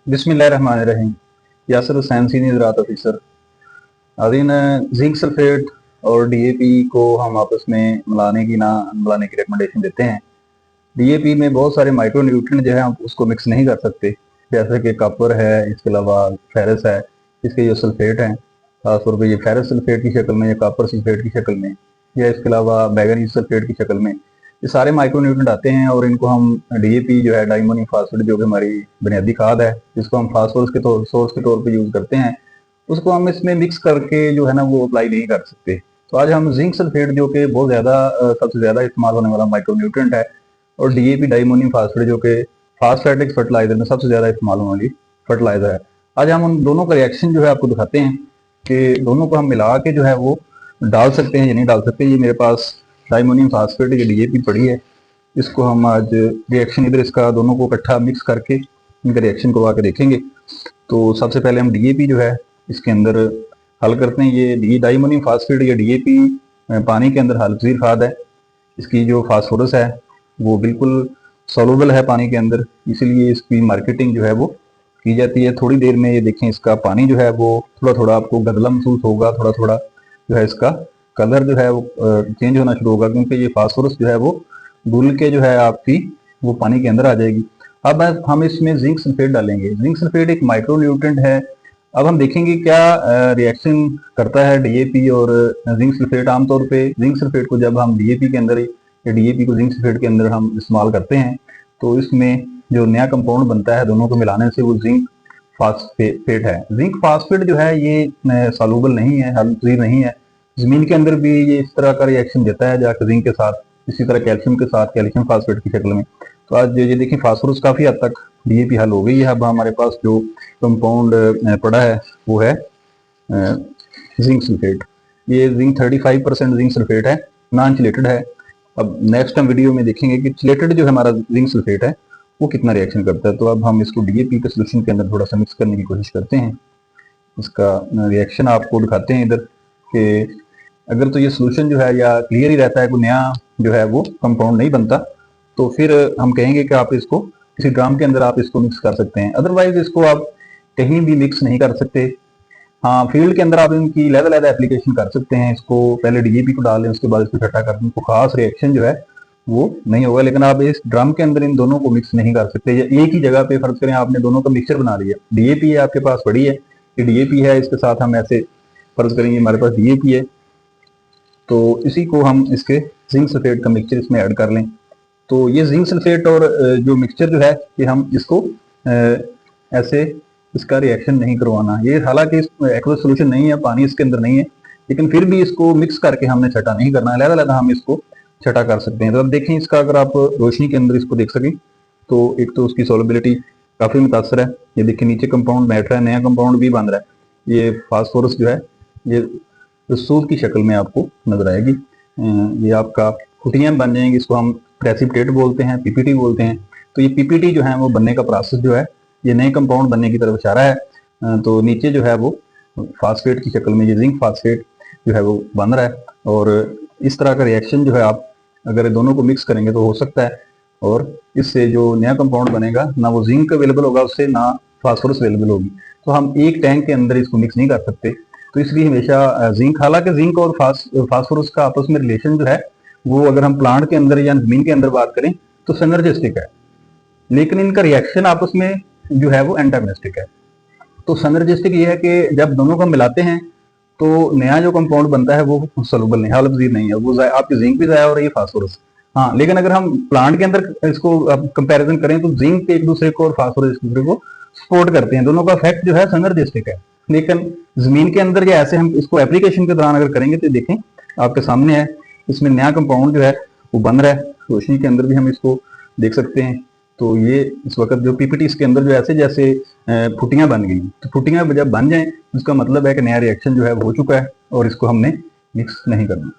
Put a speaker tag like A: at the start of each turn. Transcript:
A: बिस्मिल्लाहिर्रहमानिर्रहीम। यासिर हुसैन सीनियर ज़राअत ऑफिसर। अदीन जिंक सल्फेट और डीएपी को हम आपस में मिलाने की ना मिलाने की रिकमेंडेशन देते हैं। डीएपी में बहुत सारे माइक्रो न्यूट्रिएंट जो है हम उसको मिक्स नहीं कर सकते, जैसे कि कॉपर है, इसके अलावा फेरस है, इसके जो सल्फेट हैं खासतौर पर ये फेरस सल्फेट की शक्ल में या कॉपर सल्फेट की शक्ल में या इसके अलावा मैंगनीज सल्फेट की शक्ल में ये सारे माइक्रो न्यूट्रिएंट आते हैं और इनको हम डीएपी जो है डाइमोनियम फास्फेट जो कि हमारी बुनियादी खाद है जिसको हम फास्फोरस के सोर्स के तौर पे यूज़ करते हैं, उसको हम इसमें मिक्स करके जो है ना वो अप्लाई नहीं कर सकते। तो आज हम जिंक सल्फेट जो कि बहुत ज़्यादा सबसे ज़्यादा इस्तेमाल होने वाला माइक्रो न्यूट्रिएंट है और डीएपी डाइमोनियम फास्फेट जो कि फास्फेटिक फर्टिलाइजर में सबसे ज़्यादा इस्तेमाल होने वाली फर्टिलाइजर है। आज हम उन दोनों का रिएक्शन जो है आपको दिखाते हैं कि दोनों को हम मिला के जो है वो डाल सकते हैं या नहीं डाल सकते। ये मेरे पास डाइमोनियम फास्फेट या डीएपी पड़ी है, इसको हम आज रिएक्शन इधर इसका दोनों को इकट्ठा मिक्स करके इनका रिएक्शन करवा के देखेंगे। तो सबसे पहले हम डीएपी जो है इसके अंदर हल करते हैं। ये डाइमोनियम फास्फेट या डीएपी पानी के अंदर हलपजीर खाद है। इसकी जो फास्फोरस है वो बिल्कुल सॉल्युबल है पानी के अंदर, इसीलिए इसकी मार्केटिंग जो है वो की जाती है। थोड़ी देर में ये देखें इसका पानी जो है वो थोड़ा थोड़ा आपको गदला महसूस होगा, थोड़ा थोड़ा जो है इसका कलर जो है वो चेंज होना शुरू होगा, क्योंकि ये फास्फोरस जो है वो घुल के जो है आपकी वो पानी के अंदर आ जाएगी। अब हम इसमें जिंक सल्फेट डालेंगे। जिंक सल्फेट एक माइक्रो न्यूट्रिएंट है। अब हम देखेंगे क्या रिएक्शन करता है डीएपी और जिंक सल्फेट। आमतौर पे जिंक सल्फेट को जब हम डीएपी के अंदर या डीएपी को जिंक सल्फेट के अंदर हम इस्तेमाल करते हैं तो इसमें जो नया कंपाउंड बनता है दोनों को मिलाने से वो जिंक फास्फेट है। जिंक फास्फेट जो है ये सॉल्युबल नहीं है, हलपजीर नहीं है। जमीन के अंदर भी ये इस तरह का रिएक्शन देता है जाकर जिंक के साथ, इसी तरह कैल्शियम के साथ कैल्शियम फास्फेट की शक्ल में। तो आज ये देखिए फास्फोरस काफ़ी हद तक डीएपी हल हो गई है। अब हमारे पास जो कंपाउंड पड़ा है वो है जिंक सल्फेट। ये जिंक 35% जिंक सल्फेट है, नॉन चिलेटेड है। अब नेक्स्ट हम वीडियो में देखेंगे कि चिलेटेड जो हमारा जिंक सल्फेट है वो कितना रिएक्शन करता है। तो अब हम इसको डीएपी के सोल्यूशन के अंदर थोड़ा सा मिक्स करने की कोशिश करते हैं। इसका रिएक्शन आपको दिखाते हैं इधर कि अगर तो ये सोल्यूशन जो है या क्लियर ही रहता है, कोई नया जो है वो कंपाउंड नहीं बनता, तो फिर हम कहेंगे कि आप इसको किसी ड्राम के अंदर आप इसको मिक्स कर सकते हैं। अदरवाइज इसको आप कहीं भी मिक्स नहीं कर सकते। हाँ, फील्ड के अंदर आप इनकी लहदा एप्लीकेशन कर सकते हैं। इसको पहले डीएपी को डाल दें, उसके बाद इसको इकट्ठा कर दें, तो खास रिएक्शन जो है वो नहीं होगा। लेकिन आप इस ड्रम के अंदर इन दोनों को मिक्स नहीं कर सकते। एक ही जगह पे फर्ज करें आपने दोनों का मिक्सचर बना लिया, डीएपी है आपके पास पड़ी है, ये डीएपी है, इसके साथ हम ऐसे फर्ज करेंगे हमारे पास डीएपी है, तो इसी को हम इसके जिंक सल्फेट का मिक्सचर इसमें ऐड कर लें। तो ये जिंक सल्फेट और जो मिक्सचर जो है कि हम इसको ऐसे इसका रिएक्शन नहीं करवाना। ये हालांकि एक्वस सोल्यूशन नहीं है, पानी इसके अंदर नहीं है, लेकिन फिर भी इसको मिक्स करके हमने छटा नहीं करना है, लहदा हम इसको छटा कर सकते हैं। तो अब देखें इसका, अगर आप रोशनी के अंदर इसको देख सकें तो एक तो उसकी सॉल्युबिलिटी काफ़ी मुतासर है। ये देखिए नीचे कंपाउंड बैठ रहा है, नया कंपाउंड भी बन रहा है। ये फास्फोरस जो है ये रसूद की शक्ल में आपको नजर आएगी। ये आपका फुटियाँ बन जाएंगी, इसको हम प्रेसिपिटेट बोलते हैं, पीपीटी बोलते हैं। तो ये पीपीटी जो है वो बनने का प्रोसेस जो है ये नए कंपाउंड बनने की तरफ इशारा है। तो नीचे जो है वो फास्फेट की शक्ल में ये जिंक फास्फेट जो है वो बन रहा है और इस तरह का रिएक्शन जो है आप अगर दोनों को मिक्स करेंगे तो हो सकता है, और इससे जो नया कंपाउंड बनेगा ना वो जिंक अवेलेबल होगा उससे, ना फास्फोरस अवेलेबल होगी। तो हम एक टैंक के अंदर इसको मिक्स नहीं कर सकते। तो इसलिए हमेशा जिंक, हालांकि जिंक और फास्फोरस का आपस में रिलेशन जो है वो अगर हम प्लांट के अंदर या जमीन के अंदर बात करें तो सिनर्जिस्टिक है, लेकिन इनका रिएक्शन आपस में जो है वो एंटागोनिस्टिक है। तो सिनर्जिस्टिक ये है कि जब दोनों को मिलाते हैं तो नया जो कंपाउंड बनता है वो सॉल्युबल नहीं, हलपजीर नहीं है, वो आपकी जिंक भी जाया हो रही है, फास्फोरस। हाँ, लेकिन अगर हम प्लांट के अंदर इसको कंपैरिजन करें तो जिंक एक दूसरे को और फास्फोरस एक दूसरे को सपोर्ट करते हैं, दोनों का इफेक्ट जो है सिनर्जिस्टिक है। लेकिन जमीन के अंदर या ऐसे हम इसको एप्लीकेशन के दौरान अगर करेंगे तो देखें आपके सामने है, इसमें नया कंपाउंड जो है वो बन रहा है। रोशनी के अंदर भी हम इसको देख सकते हैं। तो ये इस वक्त जो पीपीटी इसके अंदर जो ऐसे जैसे फुटियां बन गई, तो फुटियां जब बन जाएं उसका मतलब है कि नया रिएक्शन जो है वो हो चुका है और इसको हमने मिक्स नहीं करना।